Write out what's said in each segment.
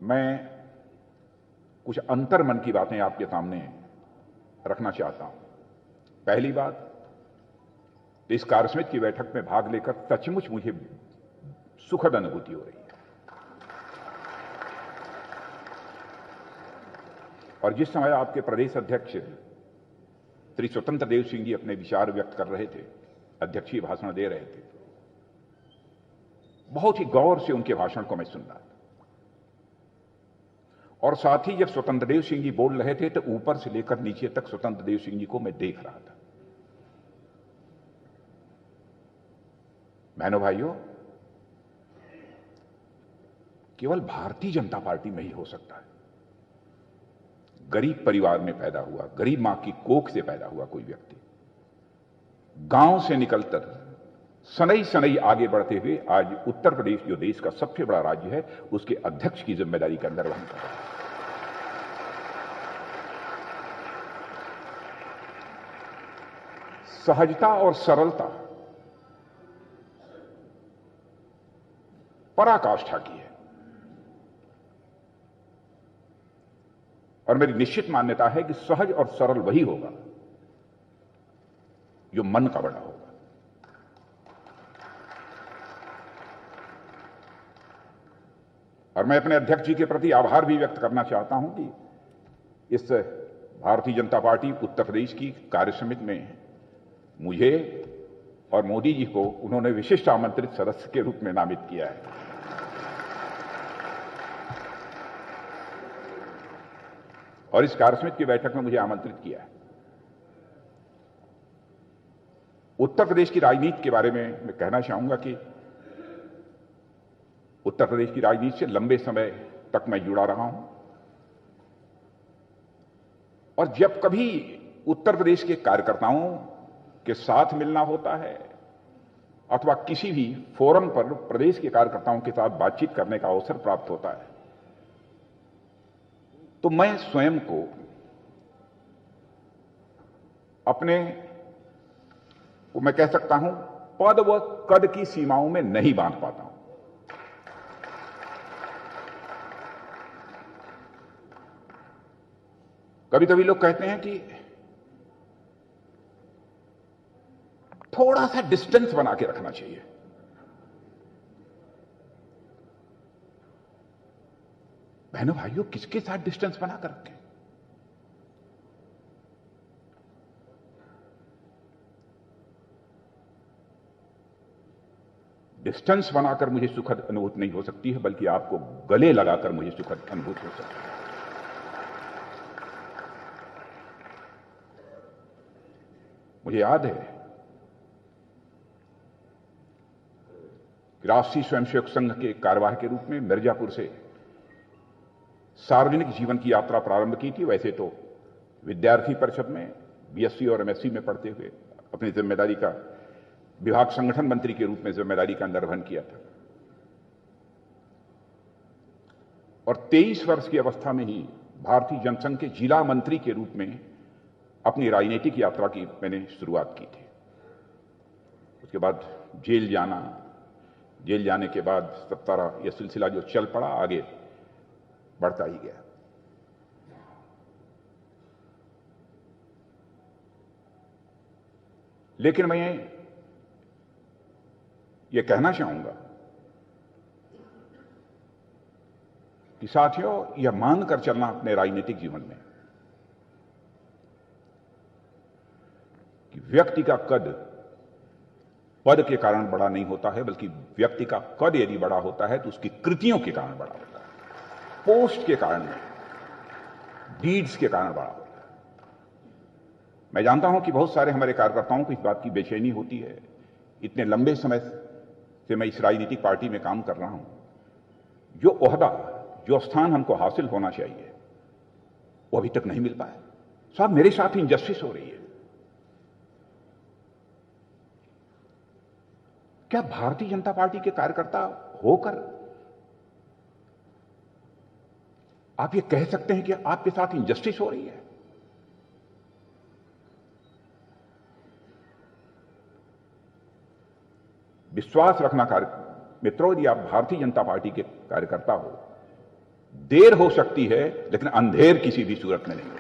मैं कुछ अंतर्मन की बातें आपके सामने रखना चाहता हूं। पहली बात, इस कार्यसमिति की बैठक में भाग लेकर सचमुच मुझे सुखद अनुभूति हो रही है। और जिस समय आपके प्रदेश अध्यक्ष श्री स्वतंत्र देव सिंह जी अपने विचार व्यक्त कर रहे थे, अध्यक्षीय भाषण दे रहे थे, बहुत ही गौर से उनके भाषण को मैं सुन रहा था। और साथ ही जब स्वतंत्र देव सिंह जी बोल रहे थे तो ऊपर से लेकर नीचे तक स्वतंत्र देव सिंह जी को मैं देख रहा था। बहनों भाइयों, केवल भारतीय जनता पार्टी में ही हो सकता है। गरीब परिवार में पैदा हुआ, गरीब मां की कोख से पैदा हुआ कोई व्यक्ति, गांव से निकलकर सनई सनई आगे बढ़ते हुए आज उत्तर प्रदेश जो देश का सबसे बड़ा राज्य है, उसके अध्यक्ष की जिम्मेदारी का निर्वहन कर रहा है। सहजता और सरलता पराकाष्ठा की है। और मेरी निश्चित मान्यता है कि सहज और सरल वही होगा जो मन का बड़ा होगा। और मैं अपने अध्यक्ष जी के प्रति आभार भी व्यक्त करना चाहता हूं कि इस भारतीय जनता पार्टी उत्तर प्रदेश की कार्यसमिति में मुझे और मोदी जी को उन्होंने विशिष्ट आमंत्रित सदस्य के रूप में नामित किया है। और इस कार्यसमिति की बैठक में मुझे आमंत्रित किया है। उत्तर प्रदेश की राजनीति के बारे में मैं कहना चाहूंगा कि उत्तर प्रदेश की राजनीति से लंबे समय तक मैं जुड़ा रहा हूं। और जब कभी उत्तर प्रदेश के कार्यकर्ताओं के साथ मिलना होता है अथवा किसी भी फोरम पर प्रदेश के कार्यकर्ताओं के साथ बातचीत करने का अवसर प्राप्त होता है, तो मैं स्वयं को मैं कह सकता हूं, पद व कद की सीमाओं में नहीं बांध पाता हूं। कभी कभी लोग कहते हैं कि थोड़ा सा डिस्टेंस बना के रखना चाहिए। बहनों भाइयों, किसके साथ डिस्टेंस बना कर रखें? डिस्टेंस बनाकर मुझे सुखद अनुभूति नहीं हो सकती है, बल्कि आपको गले लगाकर मुझे सुखद अनुभूति हो सकती है। मुझे याद है कि राष्ट्रीय स्वयंसेवक संघ के कार्यवाह के रूप में मिर्जापुर से सार्वजनिक जीवन की यात्रा प्रारंभ की थी। वैसे तो विद्यार्थी परिषद में बीएससी और एमएससी में पढ़ते हुए अपनी जिम्मेदारी का विभाग संगठन मंत्री के रूप में जिम्मेदारी का निर्वहन किया था। और 23 वर्ष की अवस्था में ही भारतीय जनसंघ के जिला मंत्री के रूप में अपनी राजनीतिक यात्रा की मैंने शुरुआत की थी। उसके बाद जेल जाने के बाद सब सारा यह सिलसिला जो चल पड़ा, आगे बढ़ता ही गया। लेकिन मैं ये कहना चाहूंगा कि साथियों, यह मानकर चलना अपने राजनीतिक जीवन में कि व्यक्ति का कद पद के कारण बड़ा नहीं होता है, बल्कि व्यक्ति का कद यदि बड़ा होता है तो उसकी कृतियों के कारण बड़ा होता है, पोस्ट के कारण नहीं, डीड्स के कारण बड़ा होता है। मैं जानता हूं कि बहुत सारे हमारे कार्यकर्ताओं को इस बात की बेचैनी होती है। इतने लंबे समय से मैं इस राजनीतिक पार्टी में काम कर रहा हूं, जो ओहदा, जो स्थान हमको हासिल होना चाहिए, वो अभी तक नहीं मिल पाया। साहब, मेरे साथ इनजस्टिस हो रही है। क्या भारतीय जनता पार्टी के कार्यकर्ता होकर आप ये कह सकते हैं कि आपके साथ इनजस्टिस हो रही है? विश्वास रखना मित्रों, यदि आप भारतीय जनता पार्टी के कार्यकर्ता हो, देर हो सकती है लेकिन अंधेर किसी भी सूरत में नहीं होगी।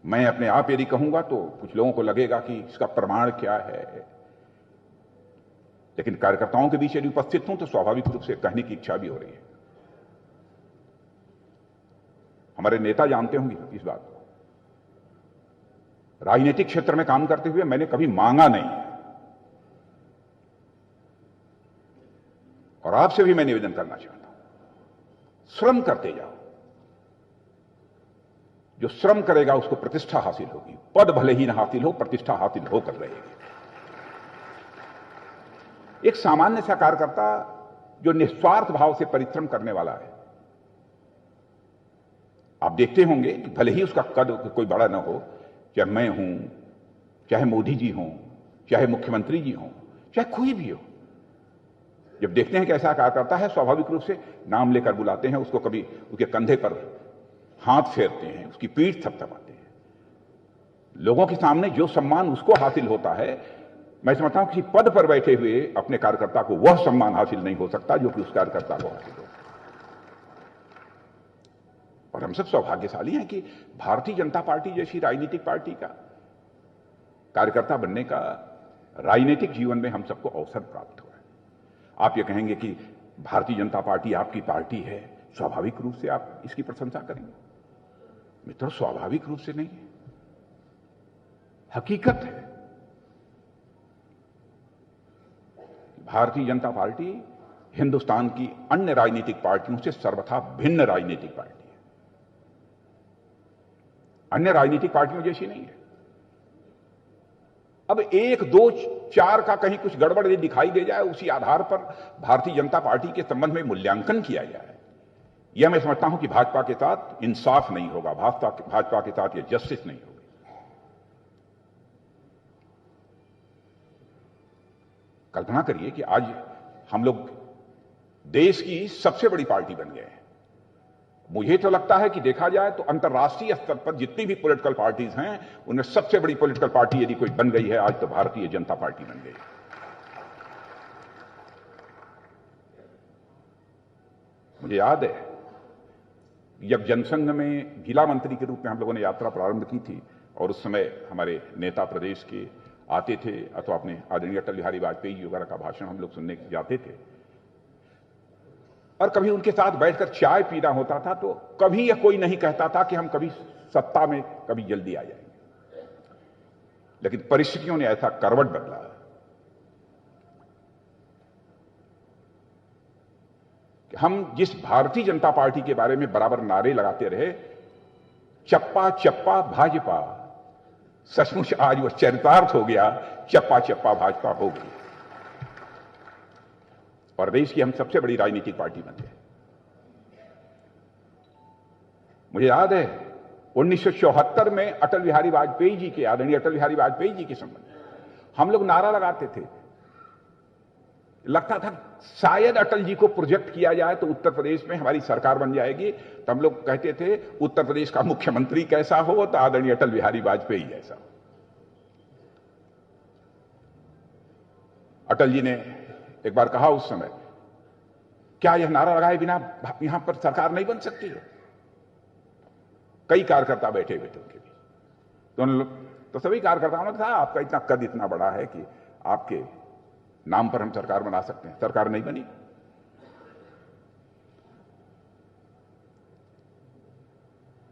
मैं अपने आप यदि कहूंगा तो कुछ लोगों को लगेगा कि इसका प्रमाण क्या है, लेकिन कार्यकर्ताओं के बीच यदि उपस्थित हूं तो स्वाभाविक रूप से कहने की इच्छा भी हो रही है। हमारे नेता जानते होंगे इस बात को। राजनीतिक क्षेत्र में काम करते हुए मैंने कभी मांगा नहीं है, और आपसे भी मैं निवेदन करना चाहता हूं, श्रम करते जाओ। जो श्रम करेगा उसको प्रतिष्ठा हासिल होगी। पद भले ही ना हासिल हो, प्रतिष्ठा हासिल होकर रहेगी। एक सामान्य सा कार्यकर्ता जो निस्वार्थ भाव से परिश्रम करने वाला है, आप देखते होंगे कि भले ही उसका कद कोई बड़ा ना हो, चाहे मैं हूं, चाहे मोदी जी हों, चाहे मुख्यमंत्री जी हों, चाहे कोई भी हो, जब देखते हैं कि ऐसा कार्यकर्ता है, स्वाभाविक रूप से नाम लेकर बुलाते हैं उसको, कभी उसके कंधे पर हाथ फेरते हैं, उसकी पीठ थपथपाते हैं। लोगों के सामने जो सम्मान उसको हासिल होता है, मैं समझता हूं किसी पद पर बैठे हुए अपने कार्यकर्ता को वह सम्मान हासिल नहीं हो सकता जो कि उस कार्यकर्ता को हासिल हो। और हम सब सौभाग्यशाली हैं कि भारतीय जनता पार्टी जैसी राजनीतिक पार्टी का कार्यकर्ता बनने का राजनीतिक जीवन में हम सबको अवसर प्राप्त हुआ है। आप ये कहेंगे कि भारतीय जनता पार्टी आपकी पार्टी है, स्वाभाविक रूप से आप इसकी प्रशंसा करेंगे। मित्रों, स्वाभाविक रूप से नहीं है, हकीकत है। भारतीय जनता पार्टी हिंदुस्तान की अन्य राजनीतिक पार्टियों से सर्वथा भिन्न राजनीतिक पार्टी है, अन्य राजनीतिक पार्टियों जैसी नहीं है। अब 1, 2, 4 का कहीं कुछ गड़बड़ यदि दिखाई दे जाए, उसी आधार पर भारतीय जनता पार्टी के संबंध में मूल्यांकन किया जाए, यह मैं समझता हूं कि भाजपा के साथ इंसाफ नहीं होगा, भाजपा के साथ यह जस्टिस नहीं होगी। कल्पना करिए कि आज हम लोग देश की सबसे बड़ी पार्टी बन गए हैं। मुझे तो लगता है कि देखा जाए तो अंतर्राष्ट्रीय स्तर पर जितनी भी पॉलिटिकल पार्टीज हैं, उनमें सबसे बड़ी पॉलिटिकल पार्टी यदि कोई बन गई है आज, तो भारतीय जनता पार्टी बन गई है। मुझे याद है जब जनसंघ में जिला मंत्री के रूप में हम लोगों ने यात्रा प्रारंभ की थी, और उस समय हमारे नेता प्रदेश के आते थे अथवा अपने आदरणीय अटल बिहारी वाजपेयी जी वगैरह का भाषण हम लोग सुनने जाते थे, और कभी उनके साथ बैठकर चाय पीना होता था, तो कभी यह कोई नहीं कहता था कि हम कभी सत्ता में कभी जल्दी आ जाएंगे। लेकिन परिस्थितियों ने ऐसा करवट बदला कि हम जिस भारतीय जनता पार्टी के बारे में बराबर नारे लगाते रहे, चप्पा चप्पा भाजपा, सचमुच आज वह चरितार्थ हो गया, चप्पा चप्पा भाजपा हो गई, और देश की हम सबसे बड़ी राजनीतिक पार्टी बन गए। मुझे याद है 1974 में अटल बिहारी वाजपेयी जी के, आदरणीय अटल बिहारी वाजपेयी जी के संबंध हम लोग नारा लगाते थे, लगता था शायद अटल जी को प्रोजेक्ट किया जाए तो उत्तर प्रदेश में हमारी सरकार बन जाएगी। तो हम लोग कहते थे उत्तर प्रदेश का मुख्यमंत्री कैसा हो तो आदरणीय अटल बिहारी वाजपेयी जैसा हो। अटल जी ने एक बार कहा उस समय, क्या यह नारा लगाए बिना यहां पर सरकार नहीं बन सकती है? कई कार्यकर्ता बैठे हुए थे उनके बीच, तो सभी कार्यकर्ताओं ने कहा आपका इतना कद इतना बड़ा है कि आपके नाम पर हम सरकार बना सकते हैं। सरकार नहीं बनी।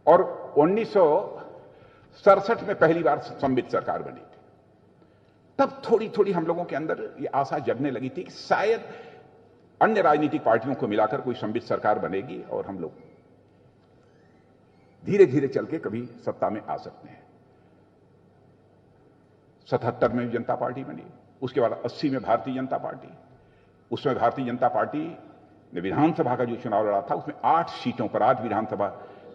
और 1967 में पहली बार संवित सरकार बनी थी। तब थोड़ी थोड़ी हम लोगों के अंदर ये आशा जगने लगी थी कि शायद अन्य राजनीतिक पार्टियों को मिलाकर कोई संवित सरकार बनेगी और हम लोग धीरे धीरे चल के कभी सत्ता में आ सकते हैं। 77 में जनता पार्टी बनी, उसके बाद 80 में भारतीय जनता पार्टी। उसमें भारतीय जनता पार्टी ने विधानसभा का जो चुनाव लड़ा था उसमें 8 सीटों पर, 8 विधानसभा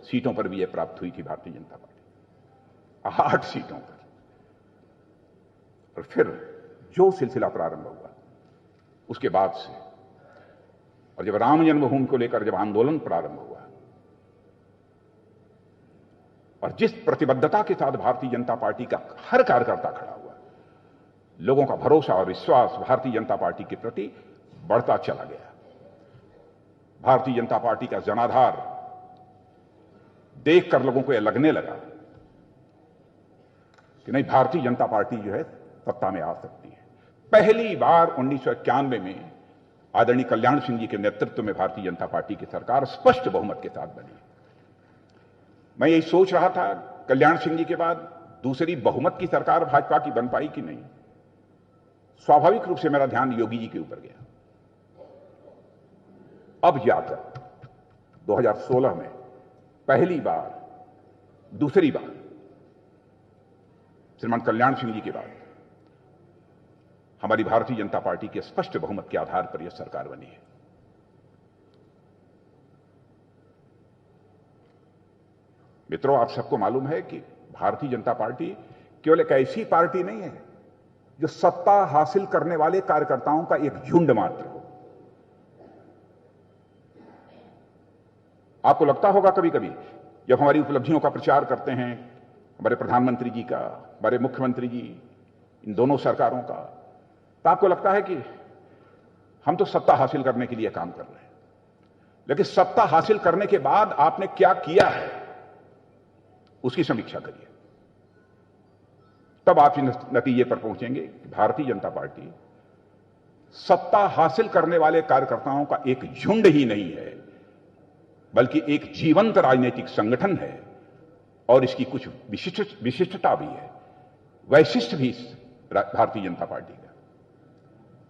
सीटों पर विजय प्राप्त हुई थी भारतीय जनता पार्टी, 8 सीटों पर। और फिर जो सिलसिला प्रारंभ हुआ उसके बाद से, और जब राम जन्मभूमि को लेकर जब आंदोलन प्रारंभ हुआ और जिस प्रतिबद्धता के साथ भारतीय जनता पार्टी का हर कार्यकर्ता खड़ा हुआ, लोगों का भरोसा और विश्वास भारतीय जनता पार्टी के प्रति बढ़ता चला गया। भारतीय जनता पार्टी का जनाधार देखकर लोगों को यह लगने लगा कि नहीं, भारतीय जनता पार्टी जो है सत्ता में आ सकती है। पहली बार 1991 में आदरणीय कल्याण सिंह जी के नेतृत्व में भारतीय जनता पार्टी की सरकार स्पष्ट बहुमत के साथ बनी। मैं यही सोच रहा था कल्याण सिंह जी के बाद दूसरी बहुमत की सरकार भाजपा की बन पाई कि नहीं। स्वाभाविक रूप से मेरा ध्यान योगी जी के ऊपर गया। अब जाकर 2016 में पहली बार, दूसरी बार श्रीमान कल्याण सिंह जी के बाद हमारी भारतीय जनता पार्टी के स्पष्ट बहुमत के आधार पर यह सरकार बनी है। मित्रों, आप सबको मालूम है कि भारतीय जनता पार्टी केवल एक ऐसी पार्टी नहीं है जो सत्ता हासिल करने वाले कार्यकर्ताओं का एक झुंड मात्र हो। आपको लगता होगा कभी कभी जब हमारी उपलब्धियों का प्रचार करते हैं, हमारे प्रधानमंत्री जी का, हमारे मुख्यमंत्री जी, इन दोनों सरकारों का, तो आपको लगता है कि हम तो सत्ता हासिल करने के लिए काम कर रहे हैं। लेकिन सत्ता हासिल करने के बाद आपने क्या किया है उसकी समीक्षा करिए, तब आप इस नतीजे पर पहुंचेंगे कि भारतीय जनता पार्टी सत्ता हासिल करने वाले कार्यकर्ताओं का एक झुंड ही नहीं है, बल्कि एक जीवंत राजनीतिक संगठन है और इसकी कुछ विशिष्टता भी है, वैशिष्ट भी इस भारतीय जनता पार्टी का।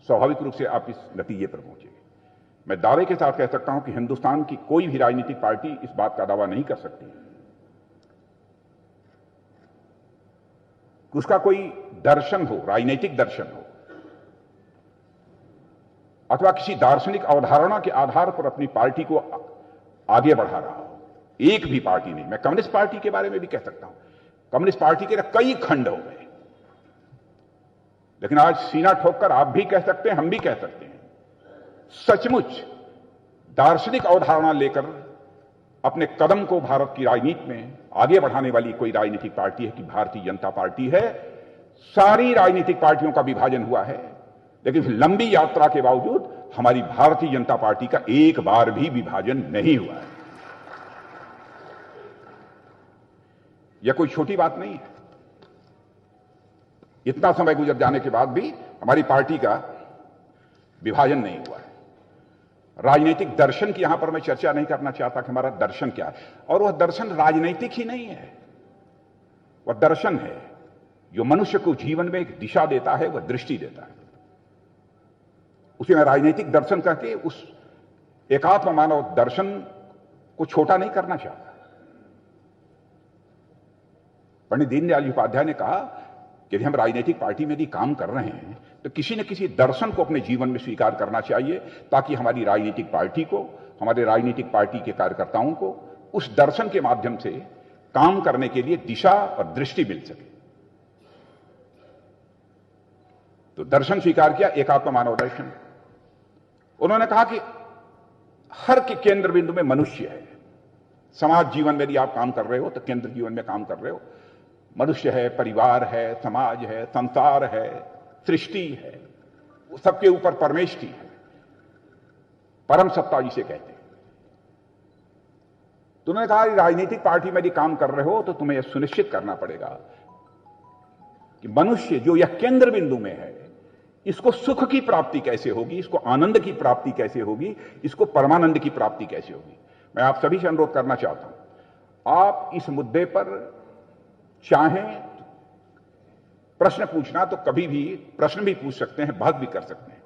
स्वाभाविक रूप से आप इस नतीजे पर पहुंचेंगे। मैं दावे के साथ कह सकता हूं कि हिंदुस्तान की कोई भी राजनीतिक पार्टी इस बात का दावा नहीं कर सकती कि उसका कोई दर्शन हो, राजनीतिक दर्शन हो, अथवा किसी दार्शनिक अवधारणा के आधार पर अपनी पार्टी को आगे बढ़ा रहा हो। एक भी पार्टी नहीं। मैं कम्युनिस्ट पार्टी के बारे में भी कह सकता हूं, कम्युनिस्ट पार्टी के कई खंड हो गए, लेकिन आज सीना ठोककर आप भी कह सकते हैं, हम भी कह सकते हैं, सचमुच दार्शनिक अवधारणा लेकर अपने कदम को भारत की राजनीति में आगे बढ़ाने वाली कोई राजनीतिक पार्टी है कि भारतीय जनता पार्टी है। सारी राजनीतिक पार्टियों का विभाजन हुआ है, लेकिन लंबी यात्रा के बावजूद हमारी भारतीय जनता पार्टी का एक बार भी विभाजन नहीं हुआ है। यह कोई छोटी बात नहीं है। इतना समय गुजर जाने के बाद भी हमारी पार्टी का विभाजन नहीं हुआ है। राजनीतिक दर्शन की यहां पर मैं चर्चा नहीं करना चाहता कि हमारा दर्शन क्या है, और वह दर्शन राजनीतिक ही नहीं है, वह दर्शन है जो मनुष्य को जीवन में एक दिशा देता है, वह दृष्टि देता है। उसे मैं राजनीतिक दर्शन कहके उस एकात्म मानव दर्शन को छोटा नहीं करना चाहता। पंडित दीनदयाल उपाध्याय ने कहा कि यदि हम राजनीतिक पार्टी में यदि काम कर रहे हैं तो किसी न किसी दर्शन को अपने जीवन में स्वीकार करना चाहिए, ताकि हमारी राजनीतिक पार्टी को, हमारे राजनीतिक पार्टी के कार्यकर्ताओं को उस दर्शन के माध्यम से काम करने के लिए दिशा और दृष्टि मिल सके। तो दर्शन स्वीकार किया, एकात्म मानव दर्शन। उन्होंने कहा कि हर के केंद्र बिंदु में मनुष्य है। समाज जीवन में यदि आप काम कर रहे हो तो केंद्र जीवन में काम कर रहे हो, मनुष्य है, परिवार है, समाज है, संसार है, सृष्टि है, सबके ऊपर परमेष्टि है, परम सत्ता जिसे कहते हैं। तो उन्होंने कहा राजनीतिक पार्टी में यदि काम कर रहे हो तो तुम्हें यह सुनिश्चित करना पड़ेगा कि मनुष्य जो यह केंद्र बिंदु में है, इसको सुख की प्राप्ति कैसे होगी, इसको आनंद की प्राप्ति कैसे होगी, इसको परमानंद की प्राप्ति कैसे होगी। मैं आप सभी से अनुरोध करना चाहता हूं, आप इस मुद्दे पर चाहें प्रश्न पूछना तो कभी भी प्रश्न भी पूछ सकते हैं, बात भी कर सकते हैं।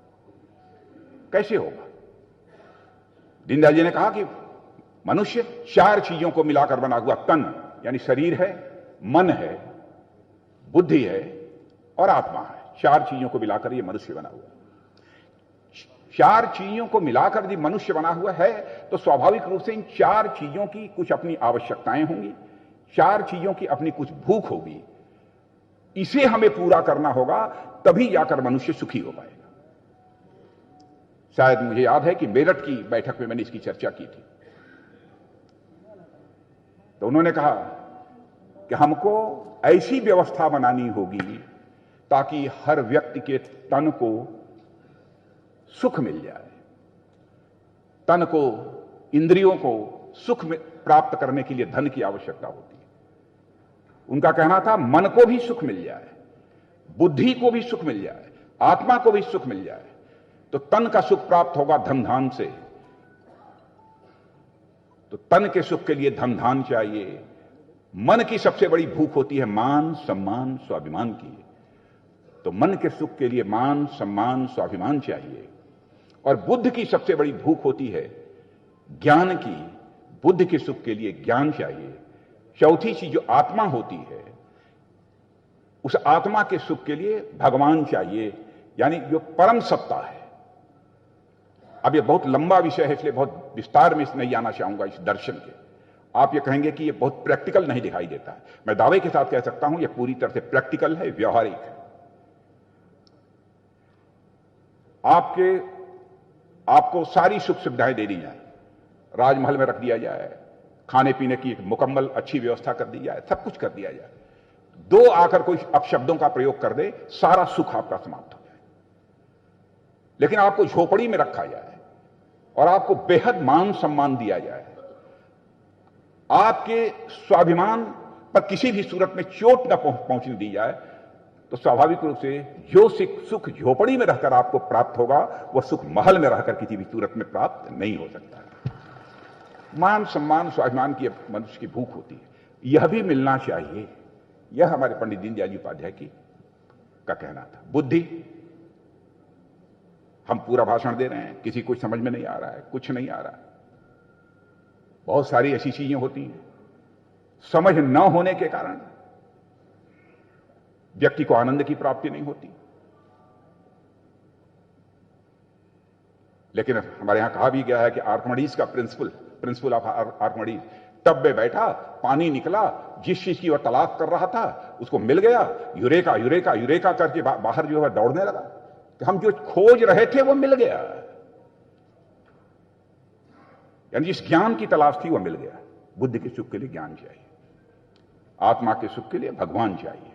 कैसे होगा? दीनदयाल जी ने कहा कि मनुष्य 4 चीजों को मिलाकर बना हुआ तन, यानी शरीर है, मन है, बुद्धि है और आत्मा है। 4 चीजों को मिलाकर ये मनुष्य बना हुआ। 4 चीजों को मिलाकर यदि मनुष्य बना हुआ है तो स्वाभाविक रूप से इन 4 चीजों की कुछ अपनी आवश्यकताएं होंगी, 4 चीजों की अपनी कुछ भूख होगी। इसे हमें पूरा करना होगा, तभी जाकर मनुष्य सुखी हो पाएगा। शायद मुझे याद है कि मेरठ की बैठक में मैंने इसकी चर्चा की थी, तो उन्होंने कहा कि हमको ऐसी व्यवस्था बनानी होगी ताकि हर व्यक्ति के तन को सुख मिल जाए, तन को, इंद्रियों को सुख प्राप्त करने के लिए धन की आवश्यकता होती है। उनका कहना था मन को भी सुख मिल जाए, बुद्धि को भी सुख मिल जाए, आत्मा को भी सुख मिल जाए तो तन का सुख प्राप्त होगा धन धान से। तो तन के सुख के लिए धन धान चाहिए। मन की सबसे बड़ी भूख होती है मान सम्मान स्वाभिमान की, तो मन के सुख के लिए मान सम्मान स्वाभिमान चाहिए। और बुद्ध की सबसे बड़ी भूख होती है ज्ञान की, बुद्ध के सुख के लिए ज्ञान चाहिए। चौथी चीज जो आत्मा होती है, उस आत्मा के सुख के लिए भगवान चाहिए, यानी जो परम सत्ता है। अब ये बहुत लंबा विषय है, इसलिए बहुत विस्तार में नहीं आना चाहूंगा इस दर्शन के। आप ये कहेंगे कि ये बहुत प्रैक्टिकल नहीं दिखाई देता है। मैं दावे के साथ कह सकता हूं ये पूरी तरह से प्रैक्टिकल है, व्यवहारिक है। आपको सारी सुख सुविधाएं दे दी जाए, राजमहल में रख दिया जाए, खाने पीने की एक मुकम्मल अच्छी व्यवस्था कर दी जाए, सब कुछ कर दिया जाए, दो आकर कोई अपशब्दों का प्रयोग कर दे, सारा सुख आपका समाप्त हो जाए। लेकिन आपको झोपड़ी में रखा जाए और आपको बेहद मान सम्मान दिया जाए, आपके स्वाभिमान पर किसी भी सूरत में चोट न पहुंचने दी जाए, तो स्वाभाविक रूप से जो सुख झोपड़ी में रहकर आपको प्राप्त होगा वह सुख महल में रहकर किसी भी सूरत में प्राप्त नहीं हो सकता। मान सम्मान स्वाभिमान की मनुष्य की भूख होती है, यह भी मिलना चाहिए। यह हमारे पंडित दीनदयाल जी उपाध्याय का कहना था। बुद्धि, हम पूरा भाषण दे रहे हैं, किसी को समझ में नहीं आ रहा है, कुछ नहीं आ रहा है। बहुत सारी ऐसी चीजें होती हैं, समझ न होने के कारण व्यक्ति को आनंद की प्राप्ति नहीं होती। लेकिन हमारे यहां कहा भी गया है कि आर्किमिडीज का प्रिंसिपल ऑफ आर्किमिडीज, टब में बैठा, पानी निकला, जिस चीज की वह तलाश कर रहा था उसको मिल गया, यूरेका यूरेका यूरेका करके बाहर जो है दौड़ने लगा कि हम जो खोज रहे थे वो मिल गया। यानी जिस ज्ञान की तलाश थी वह मिल गया। बुद्धि के सुख के लिए ज्ञान चाहिए, आत्मा के सुख के लिए भगवान चाहिए।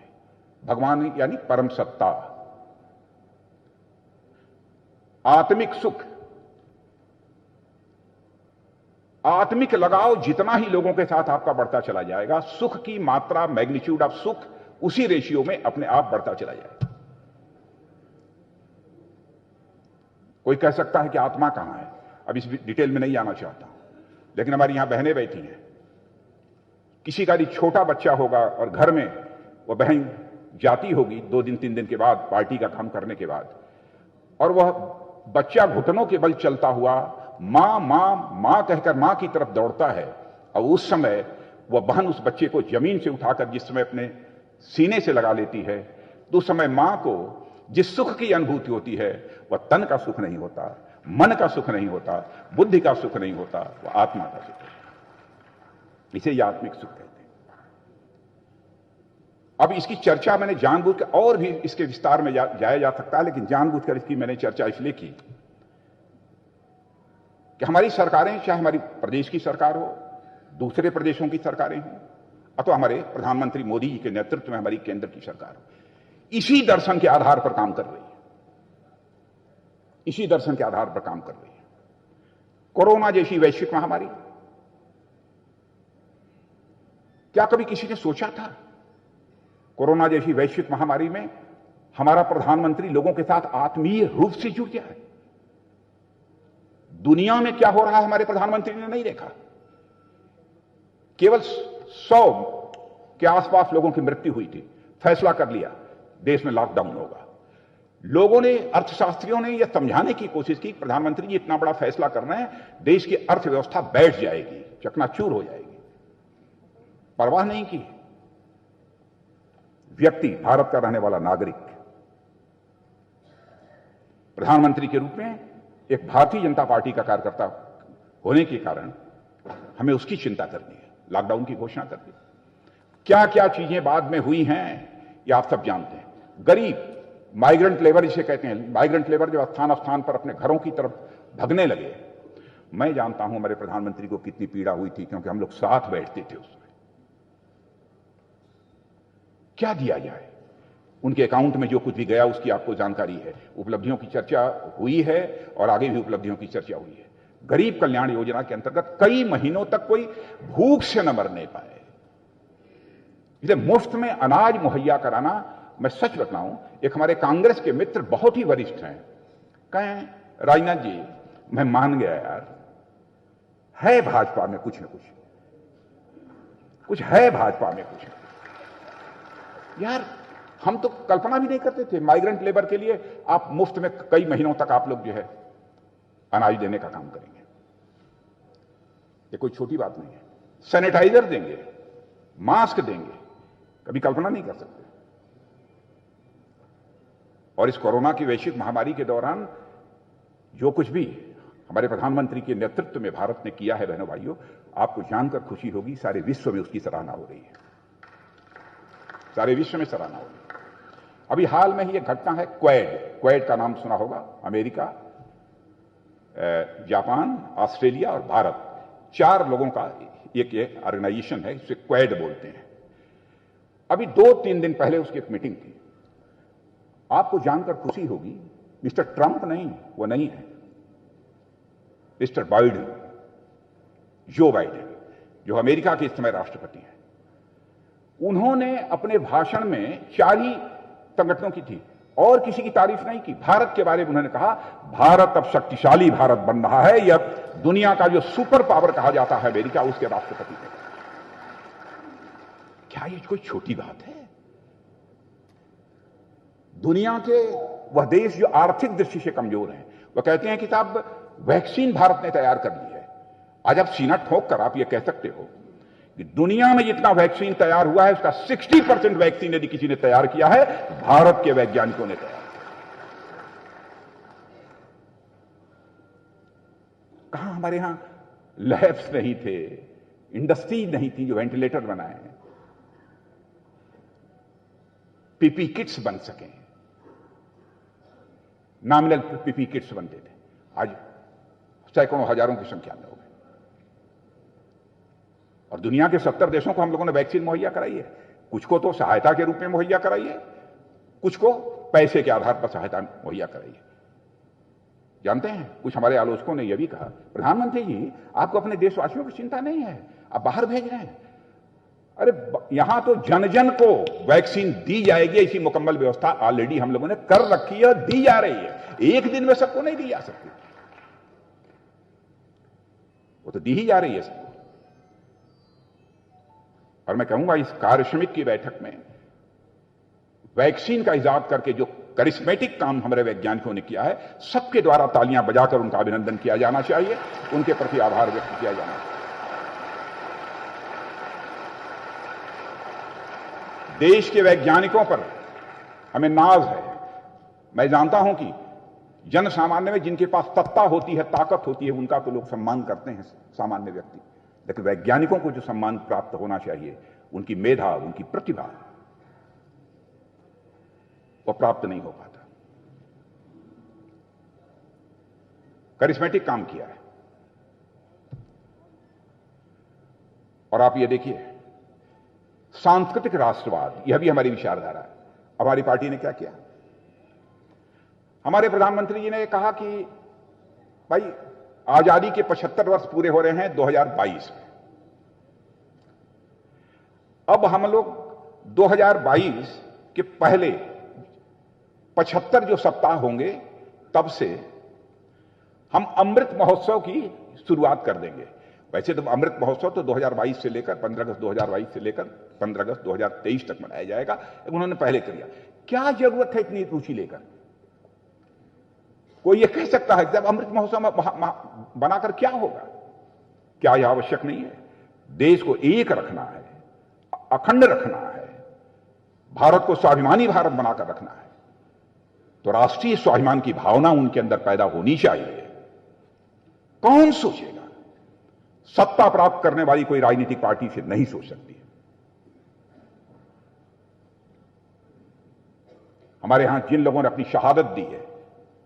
भगवान यानी परम सत्ता। आत्मिक सुख, आत्मिक लगाव जितना ही लोगों के साथ आपका बढ़ता चला जाएगा, सुख की मात्रा, मैग्नीट्यूड ऑफ सुख उसी रेशियो में अपने आप बढ़ता चला जाएगा। कोई कह सकता है कि आत्मा कहां है, अब इस डिटेल में नहीं आना चाहता हूं, लेकिन हमारी यहां बहनें बैठी हैं। किसी का भी छोटा बच्चा होगा और घर में वह बहन जाती होगी 2 दिन 3 दिन के बाद, पार्टी का काम करने के बाद, और वह बच्चा घुटनों के बल चलता हुआ मां मां मां कहकर मां की तरफ दौड़ता है, और उस समय वह बहन उस बच्चे को जमीन से उठाकर जिस समय अपने सीने से लगा लेती है, तो उस समय मां को जिस सुख की अनुभूति होती है वह तन का सुख नहीं होता, मन का सुख नहीं होता, बुद्धि का सुख नहीं होता, वह आत्मा का सुख है। इसे यह आत्मिक सुख कहते हैं। अब इसकी चर्चा मैंने जानबूझकर, और भी इसके विस्तार में जाया जा सकता है, लेकिन जानबूझकर इसकी मैंने चर्चा इसलिए की कि हमारी सरकारें, चाहे हमारी प्रदेश की सरकार हो, दूसरे प्रदेशों की सरकारें हों, अथवा हमारे प्रधानमंत्री मोदी जी के नेतृत्व में हमारी केंद्र की सरकार हो, इसी दर्शन के आधार पर काम कर रही है। इसी दर्शन के आधार पर काम कर रही है। कोरोना जैसी वैश्विक महामारी, क्या कभी किसी ने सोचा था कोरोना जैसी वैश्विक महामारी में हमारा प्रधानमंत्री लोगों के साथ आत्मीय रूप से जुड़ जाए? दुनिया में क्या हो रहा है हमारे प्रधानमंत्री ने नहीं देखा। केवल 100 के आसपास लोगों की मृत्यु हुई थी, फैसला कर लिया देश में लॉकडाउन होगा। लोगों ने, अर्थशास्त्रियों ने यह समझाने की कोशिश की, प्रधानमंत्री जी इतना बड़ा फैसला कर रहे हैं, देश की अर्थव्यवस्था बैठ जाएगी, चकनाचूर हो जाएगी। परवाह नहीं की। व्यक्ति, भारत का रहने वाला नागरिक, प्रधानमंत्री के रूप में एक भारतीय जनता पार्टी का कार्यकर्ता होने के कारण हमें उसकी चिंता करनी है। लॉकडाउन की घोषणा कर दी। क्या क्या चीजें बाद में हुई हैं ये आप सब जानते हैं। गरीब, माइग्रेंट लेबर जिसे कहते हैं, माइग्रेंट लेबर जो स्थान स्थान पर अपने घरों की तरफ भगने लगे। मैं जानता हूं हमारे प्रधानमंत्री को कितनी पीड़ा हुई थी, क्योंकि हम लोग साथ बैठते थे उसमें। क्या दिया जाए? उनके अकाउंट में जो कुछ भी गया उसकी आपको जानकारी है। उपलब्धियों की चर्चा हुई है और आगे भी उपलब्धियों की चर्चा हुई है। गरीब कल्याण योजना के अंतर्गत कई महीनों तक कोई भूख से न मरने पाए, इसलिए मुफ्त में अनाज मुहैया कराना। मैं सच बताऊं, एक हमारे कांग्रेस के मित्र बहुत ही वरिष्ठ हैं, कहें राजनाथ जी मैं मान गया यार, है भाजपा में कुछ न कुछ है भाजपा में कुछ यार। हम तो कल्पना भी नहीं करते थे माइग्रेंट लेबर के लिए आप मुफ्त में कई महीनों तक आप लोग जो है अनाज देने का काम करेंगे। ये कोई छोटी बात नहीं है। सैनिटाइजर देंगे, मास्क देंगे, कभी कल्पना नहीं कर सकते। और इस कोरोना की वैश्विक महामारी के दौरान जो कुछ भी हमारे प्रधानमंत्री के नेतृत्व में भारत ने किया है, बहनों भाइयों, आपको जानकर खुशी होगी, सारे विश्व में उसकी सराहना हो रही है, सारे विश्व में सराहना हो रही है। अभी हाल में ही एक घटना है, क्वेड का नाम सुना होगा, अमेरिका, जापान, ऑस्ट्रेलिया और भारत, 4 लोगों का एक ऑर्गेनाइजेशन है, इसे क्वेड बोलते हैं। अभी 2-3 दिन पहले उसकी एक मीटिंग थी। आपको जानकर खुशी होगी, मिस्टर ट्रंप नहीं, वो नहीं है, मिस्टर बाइडेन, जो बाइडेन, जो अमेरिका के इस समय राष्ट्रपति हैं, उन्होंने अपने भाषण में 4 ही संगठनों की थी और किसी की तारीफ नहीं की। भारत के बारे में उन्होंने कहा, भारत अब शक्तिशाली भारत बन रहा है, यह दुनिया का जो सुपर पावर कहा जाता है अमेरिका, उसके राष्ट्रपति ने। क्या ये कोई छोटी बात है? दुनिया के वह देश जो आर्थिक दृष्टि से कमजोर हैं, वह कहते हैं कि साहब वैक्सीन भारत ने तैयार कर ली है। आज आप सीना ठोक कर आप ये कह सकते हो कि दुनिया में जितना वैक्सीन तैयार हुआ है उसका 60% वैक्सीन यदि किसी ने तैयार किया है, भारत के वैज्ञानिकों ने तैयार किया। कहां हमारे यहां लैब्स नहीं थे, इंडस्ट्री नहीं थी जो वेंटिलेटर बनाए हैं, पीपी किट्स बन सके, नॉमिनल पीपी किट्स बनते थे, आज सैकड़ों हजारों की संख्या में हो गए। और दुनिया के 70 देशों को हम लोगों ने वैक्सीन मुहैया कराई है। कुछ को तो सहायता के रूप में मुहैया कराई है, कुछ को पैसे के आधार पर सहायता मुहैया कराई है। जानते हैं, कुछ हमारे आलोचकों ने यह भी कहा, प्रधानमंत्री जी आपको अपने देशवासियों की चिंता नहीं है, आप बाहर भेज रहे हैं। अरे यहां तो जन जन को वैक्सीन दी जाएगी, ऐसी मुकम्मल व्यवस्था ऑलरेडी हम लोगों ने कर रखी है, दी जा रही है। एक दिन में सबको नहीं दी जा सकती, वो तो दी ही जा रही है सबको। और मैं कहूंगा इस कार्य समिति की बैठक में वैक्सीन का इजाद करके जो करिश्मेटिक काम हमारे वैज्ञानिकों ने किया है, सबके द्वारा तालियां बजाकर उनका अभिनंदन किया जाना चाहिए, उनके प्रति आभार व्यक्त किया जाना चाहिए। देश के वैज्ञानिकों पर हमें नाज है। मैं जानता हूं कि जन सामान्य में जिनके पास सत्ता होती है, ताकत होती है, उनका तो लोग सम्मान करते हैं, सामान्य व्यक्ति, लेकिन वैज्ञानिकों को जो सम्मान प्राप्त होना चाहिए, उनकी मेधा, उनकी प्रतिभा, वो प्राप्त नहीं हो पाता। करिश्मेटिक काम किया है। और आप ये देखिए, सांस्कृतिक राष्ट्रवाद, यह भी हमारी विचारधारा है। हमारी पार्टी ने क्या किया? हमारे प्रधानमंत्री जी ने कहा कि भाई आजादी के 75 वर्ष पूरे हो रहे हैं 2022 में, अब हम लोग 2022 के पहले 75 जो सप्ताह होंगे, तब से हम अमृत महोत्सव की शुरुआत कर देंगे। वैसे तो अमृत महोत्सव तो 2022 से लेकर 15 अगस्त 2022 से लेकर 15 अगस्त 2023 तक मनाया जाएगा, उन्होंने पहले कर लिया। क्या जरूरत है इतनी रुचि लेकर? कोई ये कह सकता है जब अमृत महोत्सव में बनाकर क्या होगा? क्या यह आवश्यक नहीं है? देश को एक रखना है, अखंड रखना है, भारत को स्वाभिमानी भारत बनाकर रखना है, तो राष्ट्रीय स्वाभिमान की भावना उनके अंदर पैदा होनी चाहिए। कौन सोचेगा? सत्ता प्राप्त करने वाली कोई राजनीतिक पार्टी से नहीं सोच सकती है। हमारे यहां जिन लोगों ने अपनी शहादत दी है,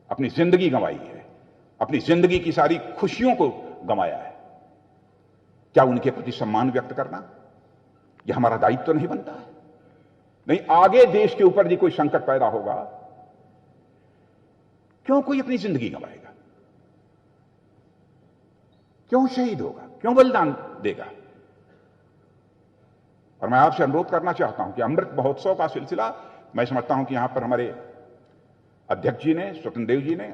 अपनी जिंदगी गंवाई है, अपनी जिंदगी की सारी खुशियों को गंवाया है, क्या उनके प्रति सम्मान व्यक्त करना यह हमारा दायित्व नहीं बनता है? नहीं आगे देश के ऊपर यदि कोई संकट पैदा होगा, क्यों कोई अपनी जिंदगी गंवाएगा, क्यों शहीद होगा, क्यों बलिदान देगा। और मैं आपसे अनुरोध करना चाहता हूं कि अमृत महोत्सव का सिलसिला, मैं समझता हूं कि यहां पर हमारे अध्यक्ष जी ने, स्वतंत्र देव जी ने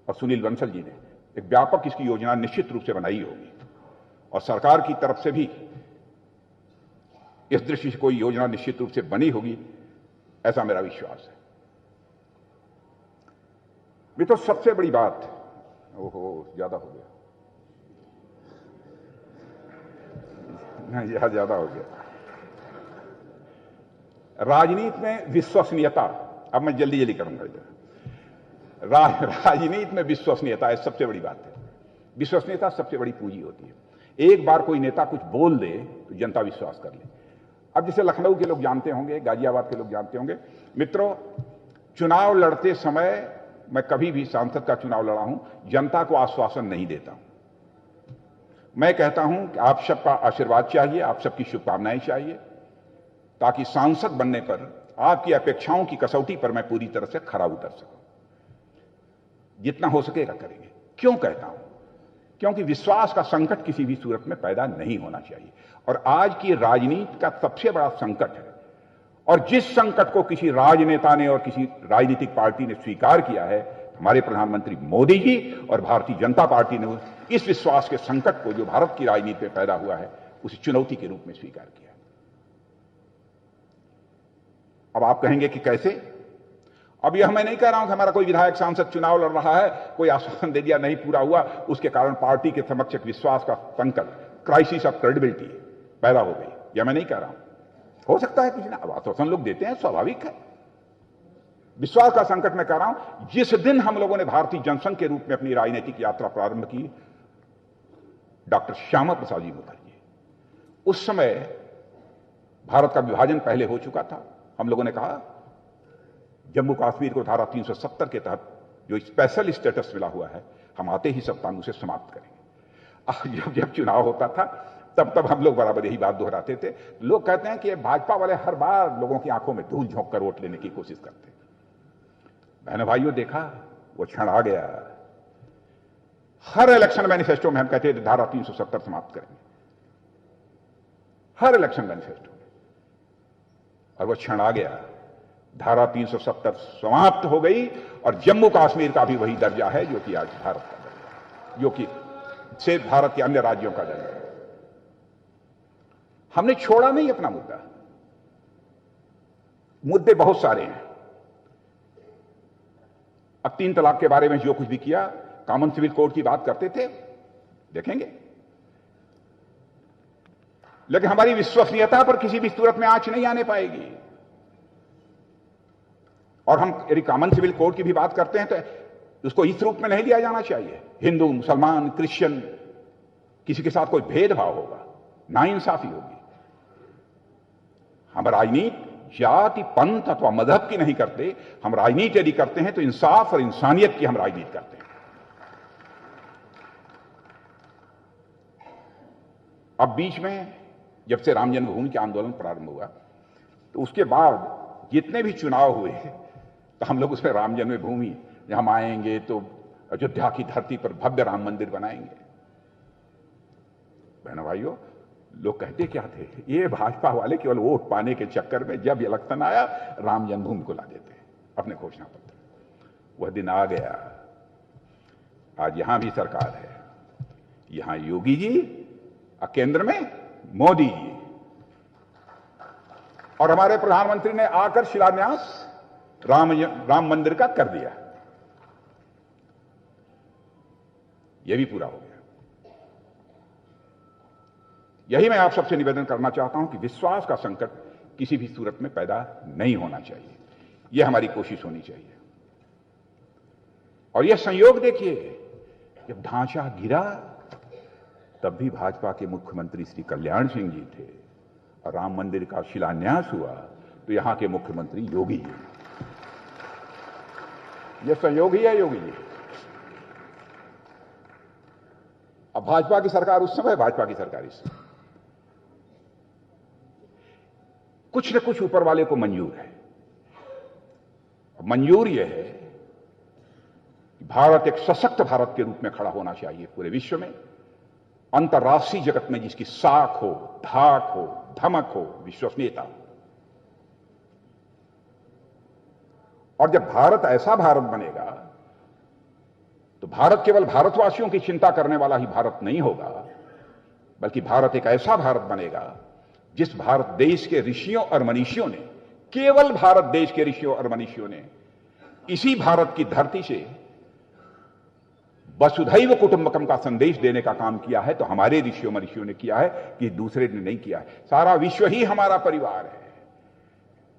और सुनील बंसल जी ने एक व्यापक इसकी योजना निश्चित रूप से बनाई होगी, और सरकार की तरफ से भी इस दृष्टि से कोई योजना निश्चित रूप से बनी होगी, ऐसा मेरा विश्वास है। ये तो सबसे बड़ी बात, ओहो ज्यादा हो गया, नहीं यह ज्यादा हो गया। राजनीति में विश्वसनीयता, अब मैं जल्दी जल्दी करूंगा इधर। राजनीति में विश्वसनीयता है सबसे बड़ी बात है। विश्वसनीयता सबसे बड़ी पूंजी होती है। एक बार कोई नेता कुछ बोल दे तो जनता विश्वास कर ले। अब जैसे लखनऊ के लोग जानते होंगे, गाजियाबाद के लोग जानते होंगे, मित्रों चुनाव लड़ते समय मैं कभी भी सांसद का चुनाव लड़ा हूं, जनता को आश्वासन नहीं देता हूं। मैं कहता हूं कि आप सबका आशीर्वाद चाहिए, आप सबकी शुभकामनाएं चाहिए, ताकि सांसद बनने पर आपकी अपेक्षाओं की कसौटी पर मैं पूरी तरह से खरा उतर सकूं। जितना हो सकेगा करेंगे। क्यों कहता हूं? क्योंकि विश्वास का संकट किसी भी सूरत में पैदा नहीं होना चाहिए, और आज की राजनीति का सबसे बड़ा संकट है। और जिस संकट को किसी राजनेता ने और किसी राजनीतिक पार्टी ने स्वीकार किया है, हमारे प्रधानमंत्री मोदी जी और भारतीय जनता पार्टी ने इस विश्वास के संकट को जो भारत की राजनीति में पैदा हुआ है, उसे चुनौती के रूप में स्वीकार किया। अब आप कहेंगे कि कैसे? अब यह मैं नहीं कह रहा हूं कि हमारा कोई विधायक सांसद चुनाव लड़ रहा है, कोई आश्वासन दे दिया, नहीं पूरा हुआ, उसके कारण पार्टी के समक्ष एक विश्वास का संकट, क्राइसिस ऑफ क्रेडिबिलिटी पैदा हो गई, यह मैं नहीं कह रहा हूं। हो सकता है कुछ ना, अब आश्वासन लोग देते हैं, स्वाभाविक है। विश्वास का संकट मैं कह रहा हूं, जिस दिन हम लोगों ने भारतीय जनसंघ के रूप में अपनी राजनीतिक यात्रा प्रारंभ की, डॉक्टर श्यामा प्रसाद जी मुखर्जी, उस समय भारत का विभाजन पहले हो चुका था। हम लोगों ने कहा जम्मू कश्मीर को धारा 370 के तहत जो स्पेशल स्टेटस मिला हुआ है, हम आते ही सप्ताह उसे समाप्त करेंगे। जब जब चुनाव होता था तब तब हम लोग बराबर यही बात दोहराते थे। लोग कहते हैं कि भाजपा वाले हर बार लोगों की आंखों में धूल झोंक कर वोट लेने की कोशिश करते हैं। बहनों भाइयों, देखा वो क्षण आ गया। हर इलेक्शन मैनिफेस्टो में हम कहते थे धारा 370 समाप्त करेंगे, हर इलेक्शन मैनिफेस्टो में, और वो क्षण आ गया। धारा 370 समाप्त हो गई, और जम्मू कश्मीर का भी वही दर्जा है जो कि आज भारत का दर्जा, जो कि से भारत के अन्य राज्यों का दर्जा है। हमने छोड़ा नहीं अपना मुद्दा, मुद्दे बहुत सारे हैं। अब 3 तलाक के बारे में जो कुछ भी किया, कॉमन सिविल कोड की बात करते थे, देखेंगे, लेकिन हमारी विश्वसनीयता पर किसी भी सूरत में आंच नहीं आने पाएगी। और हम यदि कॉमन सिविल कोड की भी बात करते हैं तो उसको इस रूप में नहीं लिया जाना चाहिए। हिंदू, मुसलमान, क्रिश्चियन, किसी के साथ कोई भेदभाव होगा, नाइंसाफी होगी। हम राजनीति जाति, पंथ अथवा मजहब की नहीं करते। हम राजनीति यदि करते हैं तो इंसाफ और इंसानियत की हम राजनीति करते हैं। अब बीच में जब से राम जन्मभूमि के आंदोलन प्रारंभ हुआ, तो उसके बाद जितने भी चुनाव हुए, तो हम लोग उसमें राम जन्मभूमि, हम आएंगे तो अयोध्या की धरती पर भव्य राम मंदिर बनाएंगे। बहनों भाइयों, लोग कहते क्या थे, ये भाजपा वाले केवल वोट पाने के चक्कर में जब इलेक्शन आया राम जन्मभूमि को ला देते अपने घोषणा पत्र। वह दिन आ गया। आज यहां भी सरकार है, यहां योगी जी और केंद्र में मोदी जी, और हमारे प्रधानमंत्री ने आकर शिलान्यास राम मंदिर का कर दिया। यह भी पूरा हो गया। यही मैं आप सबसे निवेदन करना चाहता हूं कि विश्वास का संकट किसी भी सूरत में पैदा नहीं होना चाहिए। यह हमारी कोशिश होनी चाहिए। और यह संयोग देखिए, जब ढांचा गिरा तब भी भाजपा के मुख्यमंत्री श्री कल्याण सिंह जी थे, और राम मंदिर का शिलान्यास हुआ तो यहां के मुख्यमंत्री योगी जी। यह संयोग ही है योगी जी। अब भाजपा की सरकार उस समय, भाजपा की सरकार इस समय। कुछ न कुछ ऊपर वाले को मंजूर है। मंजूर यह है कि भारत एक सशक्त भारत के रूप में खड़ा होना चाहिए पूरे विश्व में, अंतर्राष्ट्रीय जगत में जिसकी साख हो, धाक हो, धमक हो, विश्वसनीयता। और जब भारत ऐसा भारत बनेगा तो भारत केवल भारतवासियों की चिंता करने वाला ही भारत नहीं होगा, बल्कि भारत एक ऐसा भारत बनेगा जिस भारत देश के ऋषियों और मनीषियों ने, केवल भारत देश के ऋषियों और मनीषियों ने इसी भारत की धरती से वसुधैव कुटुंबकम का संदेश देने का काम किया है। तो हमारे ऋषियों मनीषियों ने किया है कि दूसरे ने नहीं किया है। सारा विश्व ही हमारा परिवार है।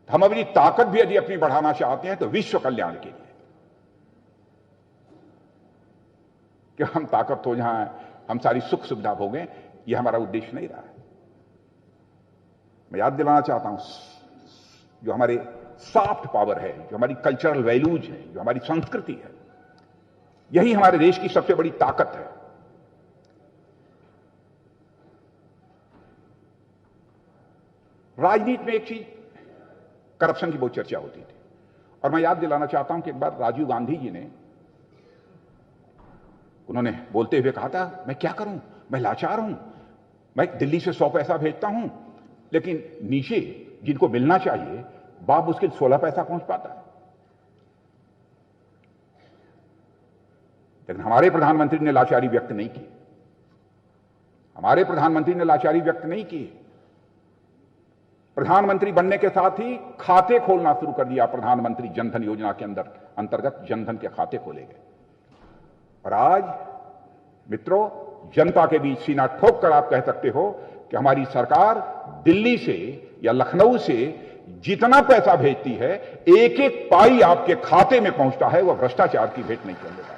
हम अपनी ताकत भी यदि अपनी बढ़ाना चाहते हैं तो विश्व कल्याण के लिए, कि हम ताकत हो जाएं, हम सारी सुख सुविधा भोगें, यह हमारा उद्देश्य नहीं रहा है। मैं याद दिलाना चाहता हूं, जो हमारे सॉफ्ट पावर है, जो हमारी कल्चरल वैल्यूज है, जो हमारी संस्कृति है, यही हमारे देश की सबसे बड़ी ताकत है। राजनीति में एक चीज, करप्शन की बहुत चर्चा होती थी, और मैं याद दिलाना चाहता हूं कि एक बार राजीव गांधी जी ने, उन्होंने बोलते हुए कहा था, मैं क्या करूं, मैं लाचार हूं, मैं दिल्ली से 100 पैसा भेजता हूं, लेकिन नीचे जिनको मिलना चाहिए बाप मुश्किल 16 पैसा पहुंच पाता है। लेकिन हमारे प्रधानमंत्री ने लाचारी व्यक्त नहीं की। हमारे प्रधानमंत्री ने लाचारी व्यक्त नहीं की। प्रधानमंत्री बनने के साथ ही खाते खोलना शुरू कर दिया। प्रधानमंत्री जनधन योजना के अंतर्गत जनधन के खाते खोले गए। और आज मित्रों, जनता के बीच सीना ठोक कर आप कह सकते हो कि हमारी सरकार दिल्ली से या लखनऊ से जितना पैसा भेजती है, एक एक पाई आपके खाते में पहुंचता है, वह भ्रष्टाचार की भेंट नहीं चलने वाला।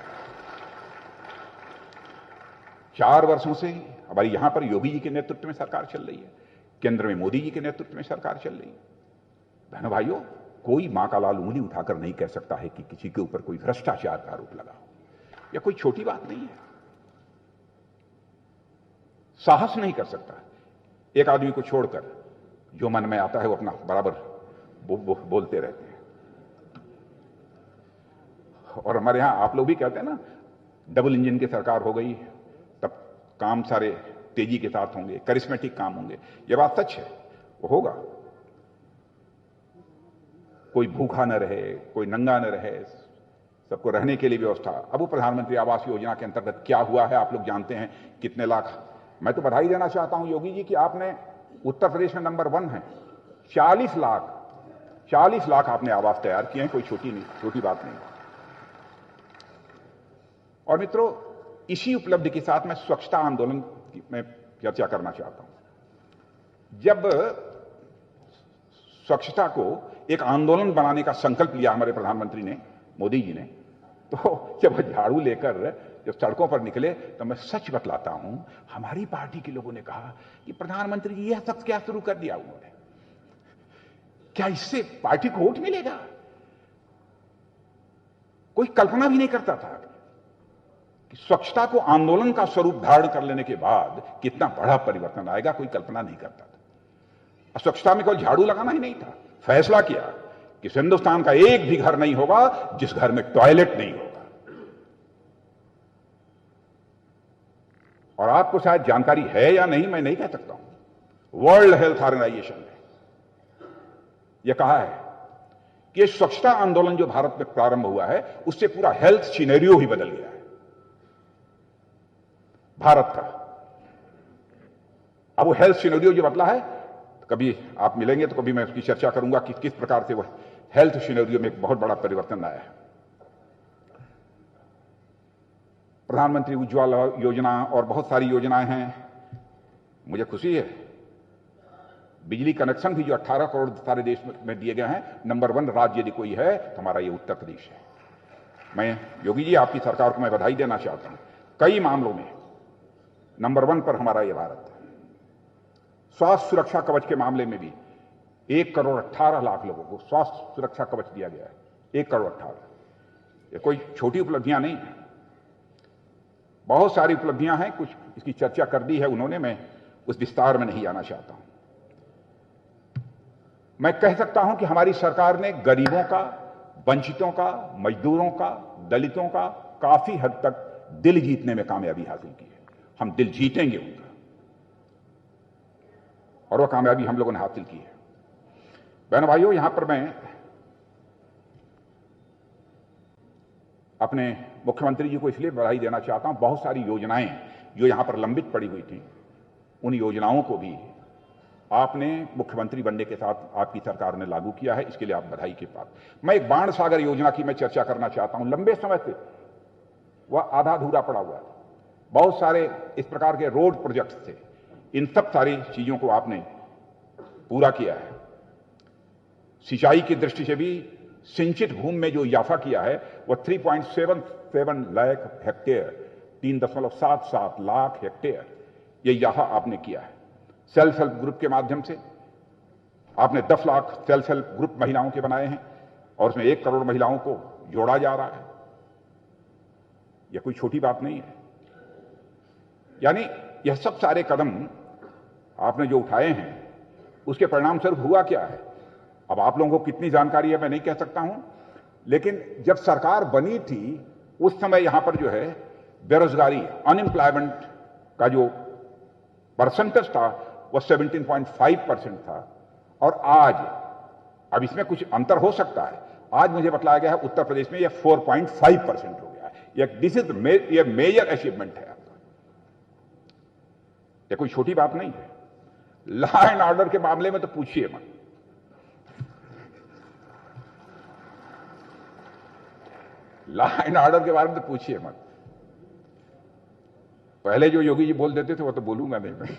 4 वर्षों से हमारी यहां पर योगी जी के नेतृत्व में सरकार चल रही है, केंद्र में मोदी जी के नेतृत्व में सरकार चल रही है। बहनों भाइयों, कोई मां का लाल उंगली उठाकर नहीं कह सकता है कि किसी के ऊपर कोई भ्रष्टाचार का आरोप लगा हो। यह कोई छोटी बात नहीं है। साहस नहीं कर सकता एक आदमी को छोड़कर, जो मन में आता है वो अपना बराबर बोलते रहते हैं। और हमारे यहां आप लोग भी कहते हैं ना, डबल इंजन की सरकार हो गई तब काम सारे तेजी के साथ होंगे, करिश्मेटिक काम होंगे। यह बात सच है, वो होगा। कोई भूखा न रहे, कोई नंगा न रहे, सबको रहने के लिए व्यवस्था। अब वो प्रधानमंत्री आवास योजना के अंतर्गत क्या हुआ है आप लोग जानते हैं, कितने लाख। मैं तो बधाई देना चाहता हूं योगी जी कि आपने उत्तर प्रदेश में नंबर 1 है। 40 लाख आपने आवास तैयार किए हैं, कोई छोटी बात नहीं। और मित्रों, इसी उपलब्धि के साथ मैं स्वच्छता आंदोलन में चर्चा करना चाहता हूं। जब स्वच्छता को एक आंदोलन बनाने का संकल्प लिया हमारे प्रधानमंत्री ने, मोदी जी ने, तो जब झाड़ू लेकर जब सड़कों पर निकले तो मैं सच बतलाता हूं, हमारी पार्टी के लोगों ने कहा कि प्रधानमंत्री जी यह सब क्या शुरू कर दिया उन्होंने, क्या इससे पार्टी को वोट मिलेगा? कोई कल्पना भी नहीं करता था कि स्वच्छता को आंदोलन का स्वरूप धारण कर लेने के बाद कितना बड़ा परिवर्तन आएगा, कोई कल्पना नहीं करता था। स्वच्छता में कोई झाड़ू लगाना ही नहीं था। फैसला किया कि हिंदुस्तान का एक भी घर नहीं होगा जिस घर में टॉयलेट नहीं होगा। और आपको शायद जानकारी है या नहीं, मैं नहीं कह सकता हूं, वर्ल्ड हेल्थ ऑर्गेनाइजेशन ने यह कहा है कि स्वच्छता आंदोलन जो भारत में प्रारंभ हुआ है, उससे पूरा हेल्थ सिनेरियो ही बदल गया है भारत का। अब वो हेल्थ सिनेरियो जो बदला है, कभी आप मिलेंगे तो कभी मैं उसकी चर्चा करूंगा कि किस प्रकार से वह हेल्थ सिनेरियो में एक बहुत बड़ा परिवर्तन आया है। प्रधानमंत्री उज्ज्वला योजना और बहुत सारी योजनाएं हैं। मुझे खुशी है, बिजली कनेक्शन भी जो 18 करोड़ सारे देश में दिए गए हैं, नंबर 1 राज्य यदि कोई है तो हमारा ये उत्तर प्रदेश है। मैं योगी जी, आपकी सरकार को मैं बधाई देना चाहता हूं। कई मामलों में नंबर 1 पर हमारा ये भारत है। स्वास्थ्य सुरक्षा कवच के मामले में भी 1 करोड़ 18 लाख लोगों को स्वास्थ्य सुरक्षा कवच दिया गया है। 1 करोड़ 18। ये कोई छोटी उपलब्धियां नहीं है, बहुत सारी उपलब्धियां हैं। कुछ इसकी चर्चा कर दी है उन्होंने, मैं उस विस्तार में नहीं आना चाहता हूं। मैं कह सकता हूं कि हमारी सरकार ने गरीबों का, वंचितों का, मजदूरों का, दलितों का काफी हद तक दिल जीतने में कामयाबी हासिल की है। हम दिल जीतेंगे उनका, और वह कामयाबी हम लोगों ने हासिल की है। बहनों भाइयों, यहां पर मैं अपने मुख्यमंत्री जी को इसलिए बधाई देना चाहता हूं, बहुत सारी योजनाएं जो यहां पर लंबित पड़ी हुई थी, उन योजनाओं को भी आपने मुख्यमंत्री बनने के साथ आपकी सरकार ने लागू किया है, इसके लिए आप बधाई के पात्र। मैं एक बाण सागर योजना की मैं चर्चा करना चाहता हूं। लंबे समय से वह आधा अधूरा पड़ा हुआ है। बहुत सारे इस प्रकार के रोड प्रोजेक्ट्स थे, इन सब सारी चीजों को आपने पूरा किया है। सिंचाई की दृष्टि से भी सिंचित भूमि में जो इजाफा किया है वह 3.77 लाख हेक्टेयर, 3.77 लाख हेक्टेयर, ये इजाफा आपने किया है। सेल्फ हेल्प ग्रुप के माध्यम से आपने 10 लाख सेल्फ हेल्प ग्रुप महिलाओं के बनाए हैं, और उसमें 1 करोड़ महिलाओं को जोड़ा जा रहा है। यह कोई छोटी बात नहीं है। यानी यह सब सारे कदम आपने जो उठाए हैं, उसके परिणाम स्वरूप हुआ क्या है, अब आप लोगों को कितनी जानकारी है मैं नहीं कह सकता हूं, लेकिन जब सरकार बनी थी उस समय यहां पर जो है बेरोजगारी, अनएम्प्लॉयमेंट का जो परसेंटेज था वह 17.5% था, और आज, अब इसमें कुछ अंतर हो सकता है, आज मुझे बतलाया गया है उत्तर प्रदेश में यह 4.5% हो गया है। दिस इज मेजर अचीवमेंट है आपका, यह कोई छोटी बात नहीं है। लॉ एंड ऑर्डर के मामले में तो पूछिए मत। लॉ एंड ऑर्डर के बारे में तो पूछिए मत। पहले जो योगी जी बोल देते थे वो तो बोलूंगा नहीं मैं।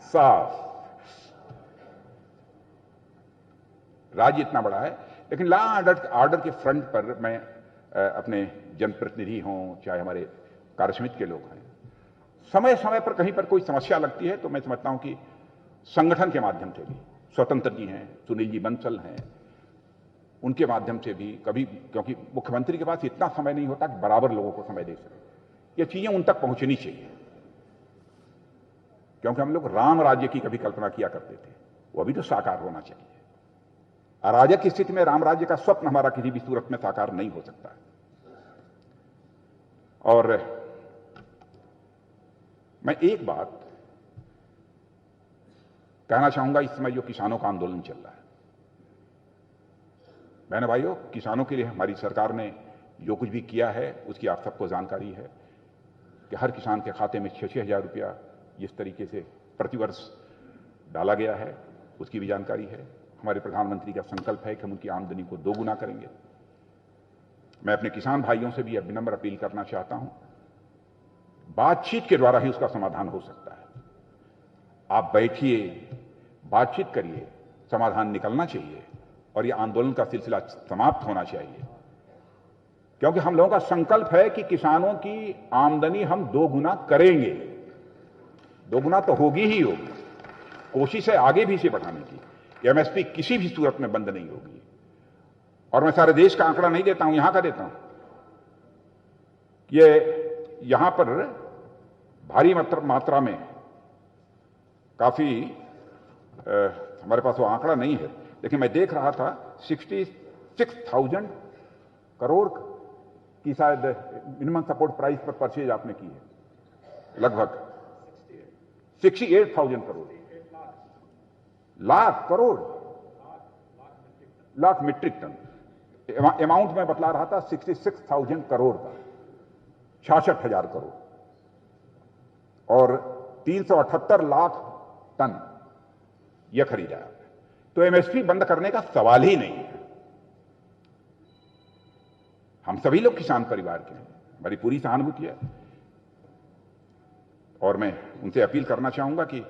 साफ राज्य इतना बड़ा है, लेकिन लॉ ऑर्डर के फ्रंट पर मैं अपने जनप्रतिनिधि हों, चाहे हमारे कार्यसमिति के लोग हैं, समय समय पर कहीं पर कोई समस्या लगती है तो मैं समझता हूं कि संगठन के माध्यम से भी, स्वतंत्र जी हैं, सुनील जी बंसल हैं, उनके माध्यम से भी कभी, क्योंकि मुख्यमंत्री के पास इतना समय नहीं होता कि बराबर लोगों को समय दे सके, ये चीजें उन तक पहुंचनी चाहिए। क्योंकि हम लोग राम राज्य की कभी कल्पना किया करते थे, वो भी तो साकार होना चाहिए। अराजक की स्थिति में राम राज्य का स्वप्न हमारा किसी भी सूरत में साकार नहीं हो सकता है। और मैं एक बात कहना चाहूंगा, इस समय जो किसानों का आंदोलन चल रहा है, बहनों भाइयों, किसानों के लिए हमारी सरकार ने जो कुछ भी किया है उसकी आप सबको जानकारी है कि हर किसान के खाते में 6-6 हजार रुपया जिस तरीके से प्रतिवर्ष डाला गया है उसकी भी जानकारी है। हमारे प्रधानमंत्री का संकल्प है कि हम उनकी आमदनी को दोगुना करेंगे। मैं अपने किसान भाइयों से भी विनम्र अपील करना चाहता हूं, बातचीत के द्वारा ही उसका समाधान हो सकता है। आप बैठिए, बातचीत करिए, समाधान निकलना चाहिए और यह आंदोलन का सिलसिला समाप्त होना चाहिए। क्योंकि हम लोगों का संकल्प है कि किसानों की आमदनी हम दोगुना करेंगे, दोगुना तो होगी ही होगी। कोशिश है आगे भी इसे बढ़ाने की। एमएसपी किसी भी सूरत में बंद नहीं होगी। और मैं सारे देश का आंकड़ा नहीं देता हूं, यहां का देता हूं। ये यहां पर भारी मात्रा में काफी हमारे पास वो आंकड़ा नहीं है, लेकिन मैं देख रहा था 66,000 करोड़ की शायद मिनिमम सपोर्ट प्राइस पर परचेज आपने की है, लगभग 68,000 crore, lakh crore, lakh metric ton. Amount में बतला रहा था 66,000 करोड़ का, 66,000 करोड़, और 378 लाख टन यह खरीदा है। तो एमएसपी बंद करने का सवाल ही नहीं है। हम सभी लोग किसान परिवार के हैं, हमारी पूरी सहानुभूति है। और मैं उनसे अपील करना चाहूंगा कि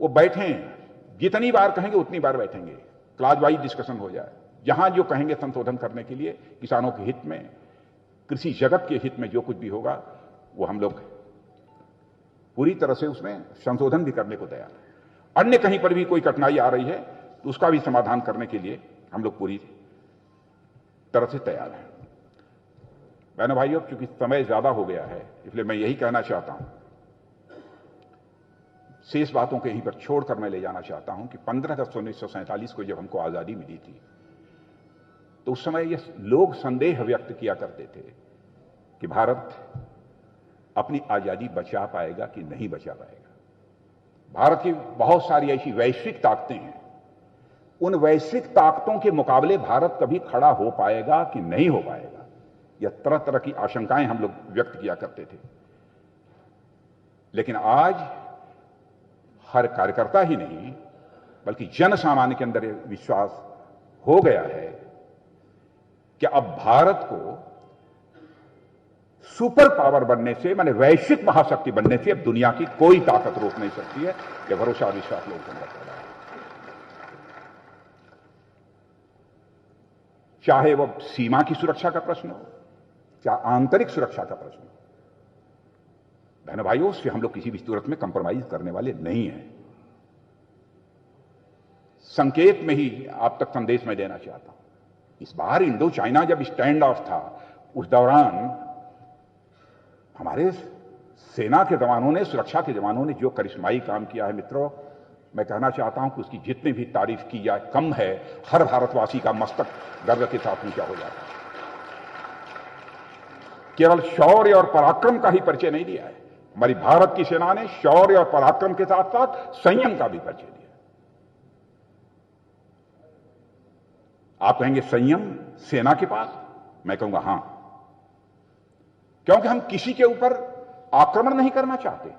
वो बैठें, जितनी बार कहेंगे उतनी बार बैठेंगे, क्लास वाइज डिस्कशन हो जाए। जहां जो कहेंगे संशोधन करने के लिए, किसानों के हित में, कृषि जगत के हित में जो कुछ भी होगा वो हम लोग पूरी तरह से उसमें संशोधन भी करने को तैयार है। अन्य कहीं पर भी कोई कठिनाई आ रही है तो उसका भी समाधान करने के लिए हम लोग पूरी तरह से तैयार हैं। बहनों भाइयों, क्योंकि समय ज्यादा हो गया है इसलिए मैं यही कहना चाहता हूं, शेष बातों के यहीं पर छोड़कर मैं ले जाना चाहता हूं कि 15 अगस्त 1947 को जब हमको आजादी मिली थी, तो उस समय ये लोग संदेह व्यक्त किया करते थे कि भारत अपनी आजादी बचा पाएगा कि नहीं बचा पाएगा। भारत की बहुत सारी ऐसी वैश्विक ताकतें हैं, उन वैश्विक ताकतों के मुकाबले भारत कभी खड़ा हो पाएगा कि नहीं हो पाएगा, यह तरह तरह की आशंकाएं हम लोग व्यक्त किया करते थे। लेकिन आज हर कार्यकर्ता ही नहीं बल्कि जन सामान्य के अंदर यह विश्वास हो गया है कि अब भारत को सुपर पावर बनने से, माने वैश्विक महाशक्ति बनने से अब दुनिया की कोई ताकत रोक नहीं सकती है। यह भरोसा और विश्वास लोगों के अंदर पैदा है। चाहे वह सीमा की सुरक्षा का प्रश्न हो, चाहे आंतरिक सुरक्षा का प्रश्न हो, बहनों भाइयों, उससे हम लोग किसी भी सूरत में कंप्रोमाइज करने वाले नहीं हैं। संकेत में ही आप तक संदेश मैं देना चाहता हूं। इस बार इंडो चाइना जब स्टैंड ऑफ था, उस दौरान हमारे सेना के जवानों ने, सुरक्षा के जवानों ने जो करिश्माई काम किया है मित्रों, मैं कहना चाहता हूं कि उसकी जितनी भी तारीफ की जाए कम है। हर भारतवासी का मस्तक गर्व के साथ ऊंचा हो जाता है। केवल शौर्य और पराक्रम का ही परिचय नहीं दिया है, हमारी भारत की सेना ने शौर्य और पराक्रम के साथ साथ संयम का भी परिचय दिया। आप कहेंगे संयम सेना के पास, मैं कहूंगा हां, क्योंकि हम किसी के ऊपर आक्रमण नहीं करना चाहते।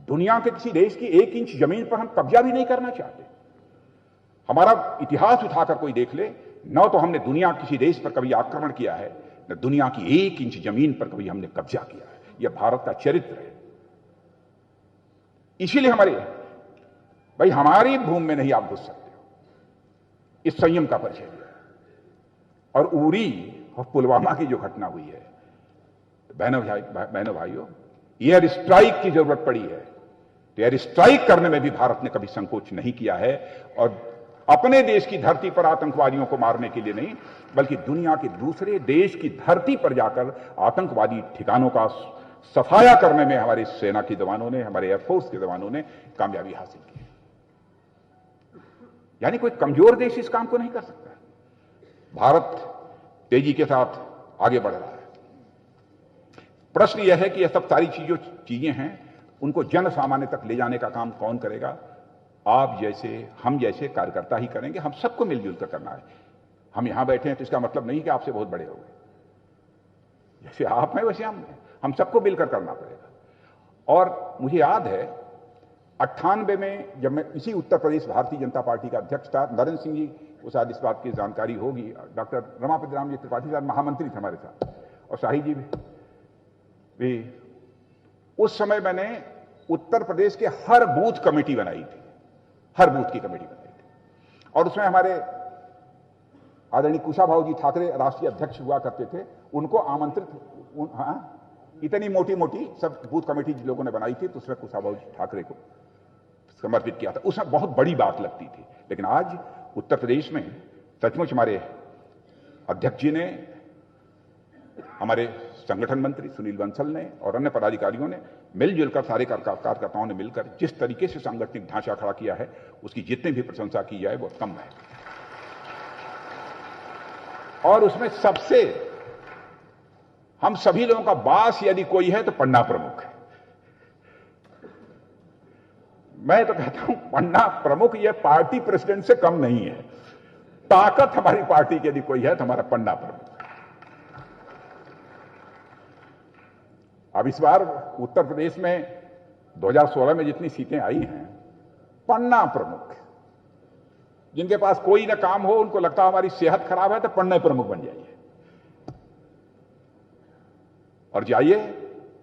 दुनिया के किसी देश की 1 इंच जमीन पर हम कब्जा भी नहीं करना चाहते। हमारा इतिहास उठाकर कोई देख ले, न तो हमने दुनिया किसी देश पर कभी आक्रमण किया है, न दुनिया की 1 इंच जमीन पर कभी हमने कब्जा किया है। यह भारत का चरित्र है। इसीलिए हमारी भूमि में नहीं आप घुस सकते हो, इस संयम का परिचय दिया। और उरी और पुलवामा की जो घटना हुई है, बहनों भाइयों, एयर स्ट्राइक की जरूरत पड़ी है, तो एयर स्ट्राइक करने में भी भारत ने कभी संकोच नहीं किया है। और अपने देश की धरती पर आतंकवादियों को मारने के लिए नहीं, बल्कि दुनिया के दूसरे देश की धरती पर जाकर आतंकवादी ठिकानों का सफाया करने में हमारी सेना के जवानों ने, हमारे एयरफोर्स के जवानों ने कामयाबी हासिल की। यानी कोई कमजोर देश इस काम को नहीं कर सकता। भारत तेजी के साथ आगे बढ़ रहा है। प्रश्न यह है कि यह सब सारी चीजें हैं, उनको जन सामान्य तक ले जाने का काम कौन करेगा? आप जैसे, हम जैसे कार्यकर्ता ही करेंगे। हम सबको मिलजुल कर करना है। हम यहां बैठे हैं तो इसका मतलब नहीं कि आपसे बहुत बड़े हो गए। जैसे आप हैं वैसे हम सबको मिलकर करना पड़ेगा। और मुझे याद है 98 में जब मैं इसी उत्तर प्रदेश भारतीय जनता पार्टी का अध्यक्ष था, नरेंद्र सिंह जी को शायद इस बात की जानकारी होगी, डॉक्टर रमापति राम जी त्रिपाठी साहब महामंत्री थे हमारे साथ, और शाही जी भी। उस समय मैंने उत्तर प्रदेश के हर बूथ कमेटी बनाई थी, हर बूथ की कमेटी बनाई थी। और उसमें हमारे आदरणीय कुशाभाऊ जी ठाकरे राष्ट्रीय अध्यक्ष हुआ करते थे, उनको आमंत्रित, इतनी मोटी मोटी सब बूथ कमेटी लोगों ने बनाई थी, तो उसमें कुशाभाऊ जी ठाकरे को समर्पित किया था। उसमें बहुत बड़ी बात लगती थी। लेकिन आज उत्तर प्रदेश में सचमुच हमारे अध्यक्ष जी ने, हमारे संगठन मंत्री सुनील बंसल ने और अन्य पदाधिकारियों ने मिलजुल कर, सारे कार्यकर्ताओं ने मिलकर जिस तरीके से सांगठनिक ढांचा खड़ा किया है, उसकी जितनी भी प्रशंसा की जाए वो कम है। और उसमें सबसे हम सभी लोगों का बास यदि कोई है तो पन्ना प्रमुख है। मैं तो कहता हूं पन्ना प्रमुख यह पार्टी प्रेसिडेंट से कम नहीं है। ताकत हमारी पार्टी की यदि कोई है तो हमारा पन्ना प्रमुख। अब इस बार उत्तर प्रदेश में 2016 में जितनी सीटें आई हैं, पन्ना प्रमुख, जिनके पास कोई ना काम हो, उनको लगता हमारी सेहत खराब है तो पन्ना प्रमुख बन जाइए और जाइए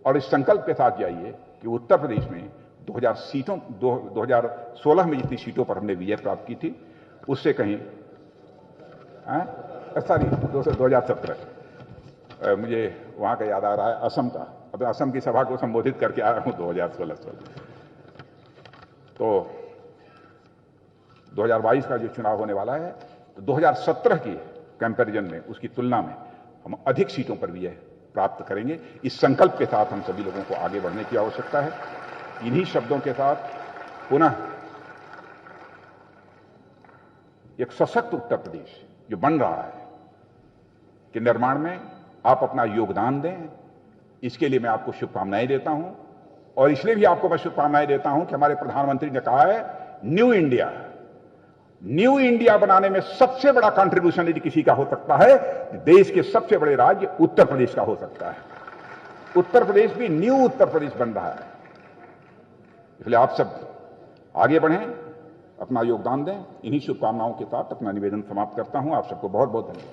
और इस संकल्प के साथ जाइए कि उत्तर प्रदेश में 2016 में जितनी सीटों पर हमने विजय प्राप्त की थी, उससे कहीं 2017 मुझे वहां का याद आ रहा है, असम का। अब असम की सभा को संबोधित करके आया हूं 2016। तो 2022 का जो चुनाव होने वाला है, तो 2017 की कंपैरिजन में, उसकी तुलना में हम अधिक सीटों पर विजय प्राप्त करेंगे। इस संकल्प के साथ हम सभी लोगों को आगे बढ़ने की आवश्यकता है। इन्हीं शब्दों के साथ पुनः एक सशक्त उत्तर प्रदेश जो बन रहा है के निर्माण में आप अपना योगदान दें, इसके लिए मैं आपको शुभकामनाएं देता हूं। और इसलिए भी आपको मैं शुभकामनाएं देता हूं कि हमारे प्रधानमंत्री ने कहा है न्यू इंडिया बनाने में सबसे बड़ा कंट्रीब्यूशन यदि किसी का हो सकता है, देश के सबसे बड़े राज्य उत्तर प्रदेश का हो सकता है। उत्तर प्रदेश भी न्यू उत्तर प्रदेश बन रहा है। इसलिए आप सब आगे बढ़ें, अपना योगदान दें। इन्हीं शुभकामनाओं के साथ अपना निवेदन समाप्त करता हूं। आप सबको बहुत बहुत धन्यवाद।